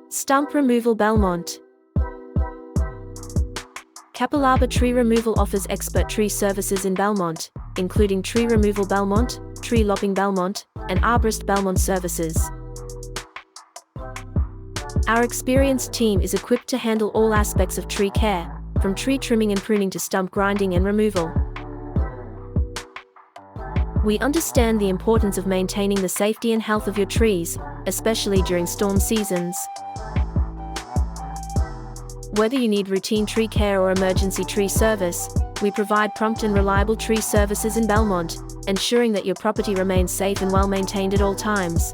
Stump Removal Belmont. Capalaba Tree Removal offers expert tree services in Belmont, including Tree Removal Belmont, Tree Lopping Belmont, and Arborist Belmont services. Our experienced team is equipped to handle all aspects of tree care, from tree trimming and pruning to stump grinding and removal. We understand the importance of maintaining the safety and health of your trees, especially during storm seasons. Whether you need routine tree care or emergency tree service, we provide prompt and reliable tree services in Belmont, ensuring that your property remains safe and well maintained at all times.